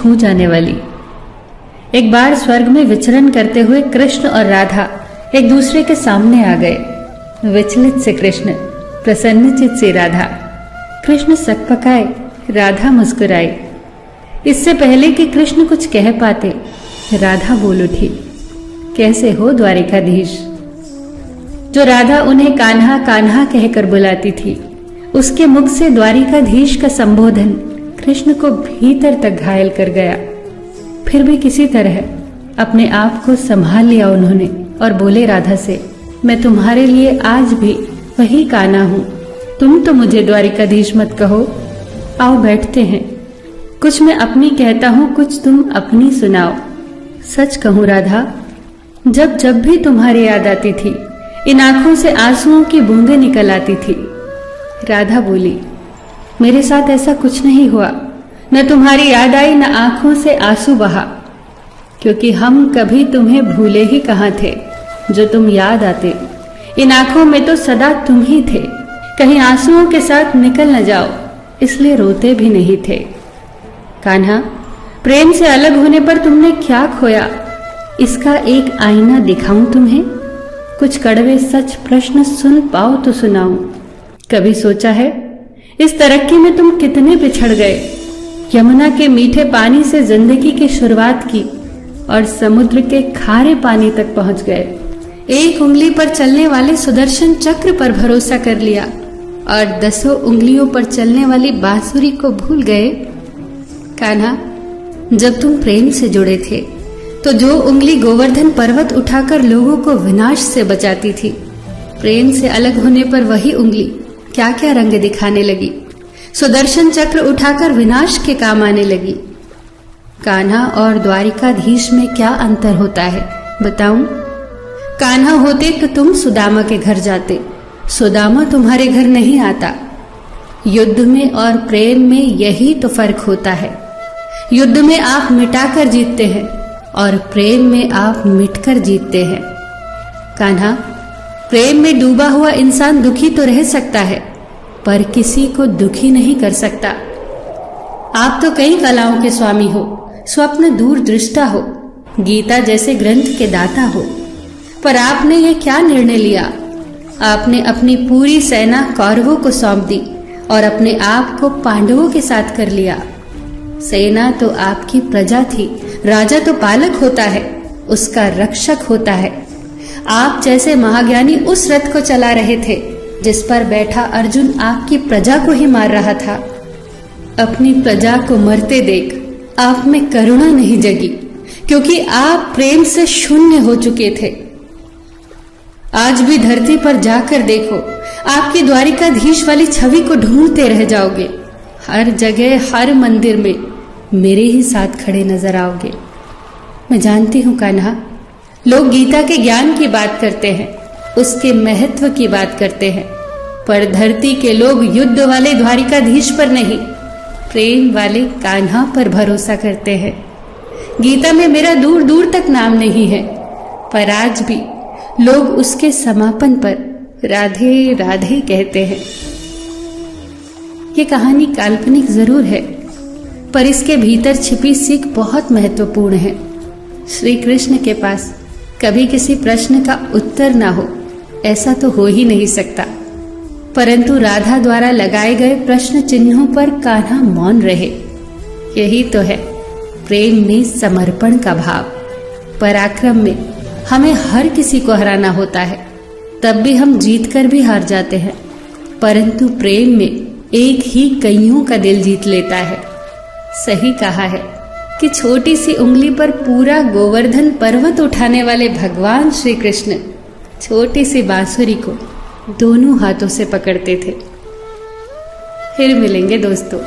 छू जाने वाली। एक बार स्वर्ग में विचरण करते हुए कृष्ण और राधा एक दूसरे के सामने आ गए। विचलित से कृष्ण, प्रसन्नचित से राधा। कृष्ण सकपकाए, राधा मुस्कुराई। इससे पहले कि कृष्ण कुछ कह पाते, राधा बोल उठी, कैसे हो द्वारिकाधीश। जो राधा उन्हें कान्हा कान्हा कहकर बुलाती थी, उसके मुख से द्वारिकाधीश का संबोधन कृष्ण को भीतर तक घायल कर गया। फिर भी किसी तरह अपने आप को संभाल लिया उन्होंने और बोले राधा से, मैं तुम्हारे लिए आज भी वही कान्हा हूं। तुम तो मुझे द्वारिकाधीश मत कहो। आओ बैठते हैं, कुछ मैं अपनी कहता हूं, कुछ तुम अपनी सुनाओ। सच कहूं राधा, जब जब भी तुम्हारी याद आती थी, इन आंखों से आंसुओं की बूंदें निकल आती थी। राधा बोली, मेरे साथ ऐसा कुछ नहीं हुआ। न तुम्हारी याद आई, न आंखों से आंसू बहा, क्योंकि हम कभी तुम्हें भूले ही कहाँ थे। जो तुम याद आते, इन आंखों में तो सदा तुम ही थे। कहीं आंसुओं के साथ निकल न जाओ, इसलिए रोते भी नहीं थे। कान्हा, प्रेम से अलग होने पर तुमने क्या खोया, इसका एक आईना दिखाऊं तुम्हें। कुछ कड़वे सच प्रश्न सुन पाओ तो सुनाऊं। कभी सोचा है इस तरक्की में तुम कितने पिछड़ गए। यमुना के मीठे पानी से जिंदगी की शुरुआत की और समुद्र के खारे पानी तक पहुंच गए। एक उंगली पर चलने वाले सुदर्शन चक्र पर भरोसा कर लिया और 10 उंगलियों पर चलने वाली बांसुरी को भूल गए। कान्हा, जब तुम प्रेम से जुड़े थे तो जो उंगली गोवर्धन पर्वत उठाकर लोगों को विनाश से बचाती थी, प्रेम से अलग होने पर वही उंगली क्या क्या रंग दिखाने लगी। सुदर्शन चक्र उठाकर विनाश के काम आने लगी। कान्हा और द्वारिकाधीश में क्या अंतर होता है बताऊं? कान्हा होते तो तुम सुदामा के घर जाते, सुदामा तुम्हारे घर नहीं आता। युद्ध में और प्रेम में यही तो फर्क होता है। युद्ध में आप मिटाकर जीतते हैं और प्रेम में आप मिटकर जीतते हैं। कान्हा, प्रेम में डूबा हुआ इंसान दुखी तो रह सकता है, पर किसी को दुखी नहीं कर सकता। आप तो कई कलाओं के स्वामी हो, स्वप्न दूरदृष्टा हो, गीता जैसे ग्रंथ के दाता हो, पर आपने ये क्या निर्णय लिया? आपने अपनी पूरी सेना कौरवों को सौंप दी और अपने आप को पांडवों के साथ कर लिया। सेना तो आपकी प्रजा थी, राजा तो पालक होता है, उसका रक्षक होता है। आप जैसे महाज्ञानी उस रथ को चला रहे थे जिस पर बैठा अर्जुन आपकी प्रजा को ही मार रहा था। अपनी प्रजा को मरते देख आप में करुणा नहीं जगी, क्योंकि आप प्रेम से शून्य हो चुके थे। आज भी धरती पर जाकर देखो, आपकी द्वारिकाधीश वाली छवि को ढूंढते रह जाओगे। हर जगह, हर मंदिर में मेरे ही साथ खड़े नजर आओगे। मैं जानती हूं कान्हा, लोग गीता के ज्ञान की बात करते हैं, उसके महत्व की बात करते हैं, पर धरती के लोग युद्ध वाले द्वारिकाधीश पर नहीं, प्रेम वाले कान्हा पर भरोसा करते हैं। गीता में मेरा दूर दूर तक नाम नहीं है, पर आज भी लोग उसके समापन पर राधे राधे कहते हैं। ये कहानी काल्पनिक जरूर है, पर इसके भीतर छिपी सीख बहुत महत्वपूर्ण है। श्री कृष्ण के पास कभी किसी प्रश्न का उत्तर ना हो, ऐसा तो हो ही नहीं सकता, परंतु राधा द्वारा लगाए गए प्रश्न चिन्हों पर कान्हा मौन रहे। यही तो है प्रेम में समर्पण का भाव। पराक्रम में हमें हर किसी को हराना होता है, तब भी हम जीतकर भी हार जाते हैं, परंतु प्रेम में एक ही कईयों का दिल जीत लेता है। सही कहा है कि छोटी सी उंगली पर पूरा गोवर्धन पर्वत उठाने वाले भगवान श्री कृष्ण छोटी सी बांसुरी को दोनों हाथों से पकड़ते थे। फिर मिलेंगे दोस्तों।